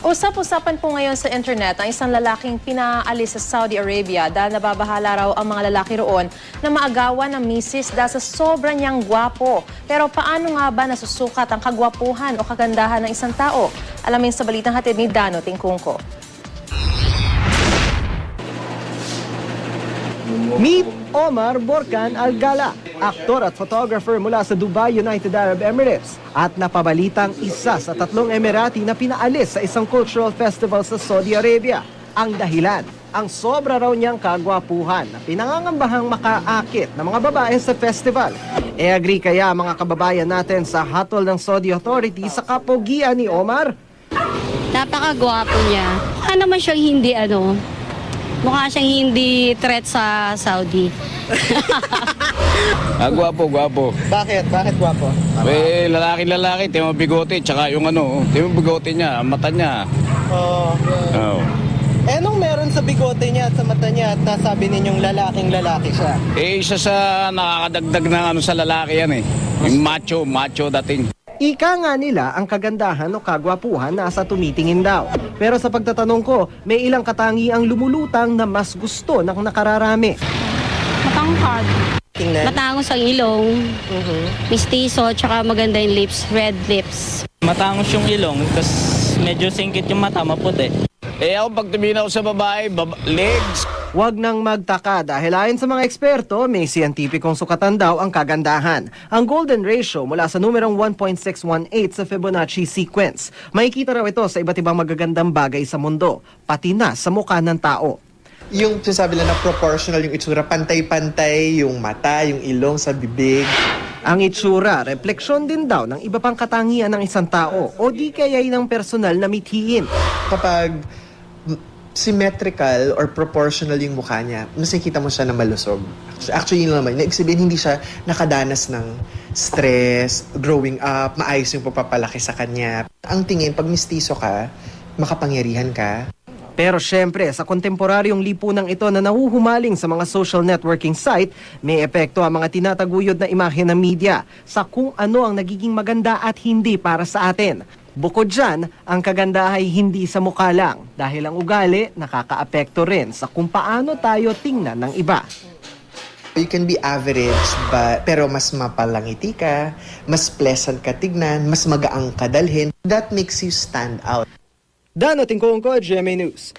Usap-usapan po ngayon sa internet ang isang lalaking pinaalis sa Saudi Arabia dahil nababahala raw ang mga lalaki roon na maagawan ng misis dahil sa sobrang niyang gwapo. Pero paano nga ba nasusukat ang kagwapuhan o kagandahan ng isang tao? Alamin sa balitang hatid ni Dano Tingkungko. Meet Omar Borkan Al-Gala, aktor at photographer mula sa Dubai, United Arab Emirates, at napabalitang isa sa 3 Emirati na pinaalis sa isang cultural festival sa Saudi Arabia. Ang dahilan, ang sobra raw niyang kagwapuhan na pinangangambahang makaakit ng mga babae sa festival. Agree kaya mga kababayan natin sa hatol ng Saudi authorities sa kapogian ni Omar? Napakagwapo niya. Mukha naman siyang mukha siyang hindi threat sa Saudi. Gwapo. Bakit? Bakit gwapo? Lalaki, timo bigote, tsaka yung timo bigote niya, ang mata niya. Oh. Oh. Anong meron sa bigote niya at sa mata niya at nasabi ninyong lalaking lalaki siya? Isa sa nakakadagdag ng sa lalaki yan eh. Yung macho dating. Ika nga nila ang kagandahan o kagwapuhan nasa tumitingin daw. Pero sa pagtatanong ko, may ilang katangiang lumulutang na mas gusto ng nakararami. Matangkad. Tingnan. Matangos ang ilong. Mistiso, tsaka maganda yung lips. Red lips. Matangos yung ilong, tapos medyo singkit yung mata, maputi. Ako pag tumingin ako sa babae, legs. Huwag nang magtaka dahil ayon sa mga eksperto, may siyentipikong sukatan daw ang kagandahan. Ang golden ratio mula sa numerong 1.618 sa Fibonacci sequence. Makikita raw ito sa iba't ibang magagandang bagay sa mundo, pati na sa mukha ng tao. Yung sinasabi lang na proportional yung itsura, pantay-pantay yung mata, yung ilong sa bibig. Ang itsura, refleksyon din daw ng iba pang katangian ng isang tao o di kaya'y ng personal na mithiin. Kapag symmetrical or proportional yung mukha niya, mas nakikita mo siya na malusog. Actually, yun naman. Naibig hindi siya nakadanas ng stress, growing up, maayos yung pagpapalaki sa kanya. Ang tingin, pag mistiso ka, makapangyarihan ka. Pero syempre, sa kontemporaryong lipunang ito na nahuhumaling sa mga social networking site, may epekto ang mga tinataguyod na imahe ng media sa kung ano ang nagiging maganda at hindi para sa atin. Bukod dyan, ang kaganda ay hindi sa mukha lang dahil ang ugali nakakaapekto rin sa kung paano tayo tingnan ng iba. You can be average, pero mas mapalangiti ka, mas pleasant ka tignan, mas magaang ka dalhin. That makes you stand out. Dano Tingkungko, GMA News.